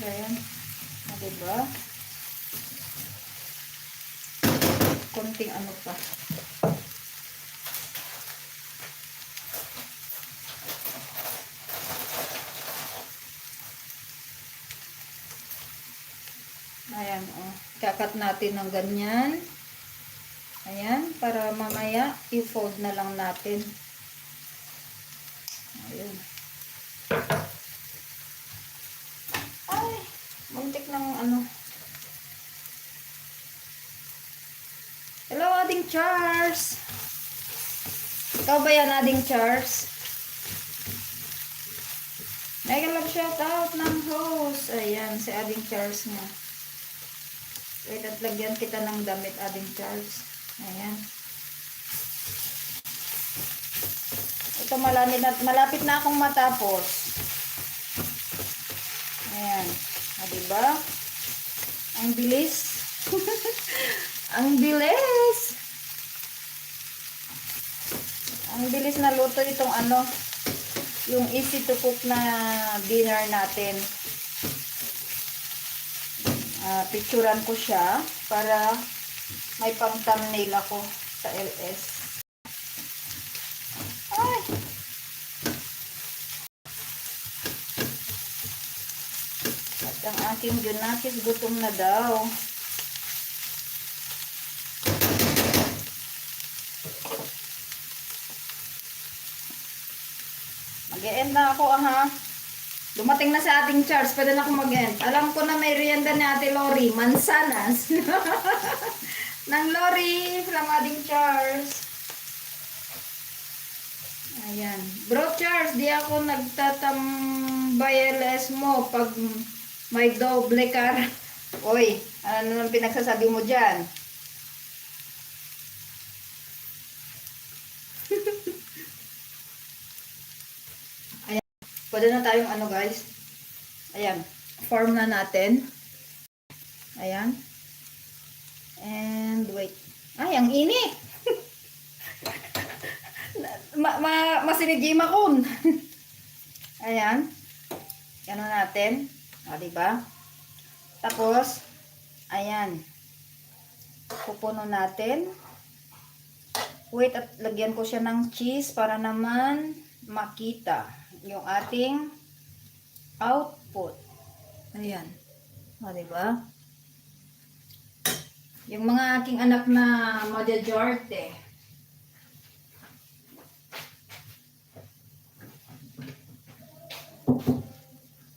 Ayan. Diba? Konting ano pa. Ayan, oh. Kakat natin ng ganyan. Ayan, para mamaya i-fold na lang natin. Ayan. Ay, muntik ng ano. Hello, Ading Charles. Ikaw ba yan, Ading Charles? Mega love shout out ng host. Ayan, si Ading Charles nga. Wait, at lagyan kita ng damit, Ading Charles. Ayan. Ito malapit na akong matapos. Ayan. Diba? Ang bilis. Ang bilis. Ang bilis na luto itong ano, yung easy to cook na dinner natin. Picturean ko siya para may pang thumbnail ako sa LS. Ay! At ang aking Junakis gutom na daw. Mag-e-end na ako ha. Dumating na sa ating Charles, pwede na akong mag-end. Alam ko na may rienda ni Ate Lori, mansanas. Nang Lori, from ating Charles. Ayan. Bro Charles, di ako nagtatambay LS mo pag may doble car. Oy, ano nang pinagsasabi mo dyan? Pwede na tayong ano guys. Ayan. Form na natin. Ayan. And wait. Ay, ang init. Masinigima kun. Ayan. Ano natin. O, diba? Tapos, ayan. Pupuno natin. Wait, at lagyan ko siya ng cheese para naman makita yung ating output. Ayan. O, diba? Yung mga aking anak na madjajarte.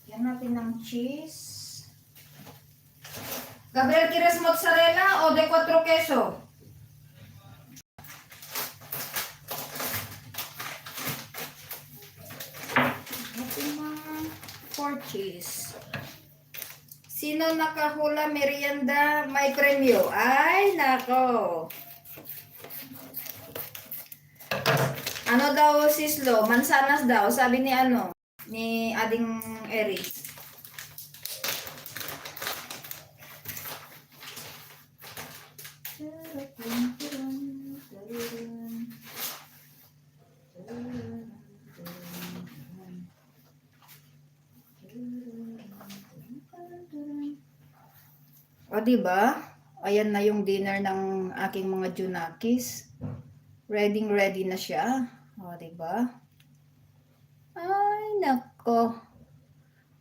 Yan natin ng cheese. Gabriel, ¿quieres mozzarella o de 4 queso? Cheese. Sino nakahula merienda may premyo? Ay, nako. Ano daw sislo? Mansanas daw, sabi ni ano, ni Ading Eris. O, diba? Ayan na yung dinner ng aking mga Junakis. Ready na siya. O, diba? Ay, nako.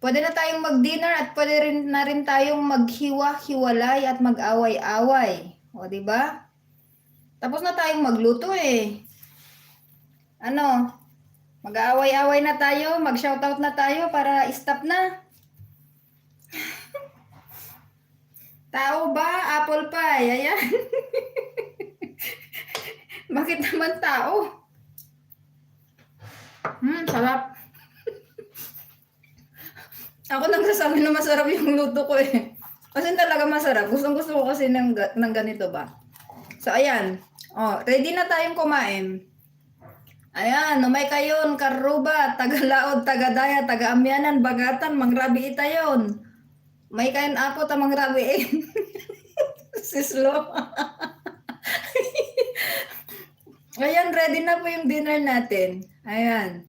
Pwede na tayong mag-dinner at pwede na rin tayong maghiwa-hiwalay at mag-away-away. O, diba? Tapos na tayong magluto eh. Ano? Mag-aaway-away na tayo, mag-shoutout na tayo para stop na. Tao ba? Apple pie. Ayan. Bakit naman tao? Sarap. Ako nagsasabi na masarap yung luto ko eh. Kasi talaga masarap. Gustong-gusto ko kasi ng ganito ba. So, ayan. Oh, ready na tayong kumain. Ayan, numay kayon, Karuba, Tagalaod, Tagadaya, Tagaamyanan, Bagatan, Mangrabi itayon. May kayon ako ta mangrabi. Sislo. Ayan, ready na po yung dinner natin. Ayan.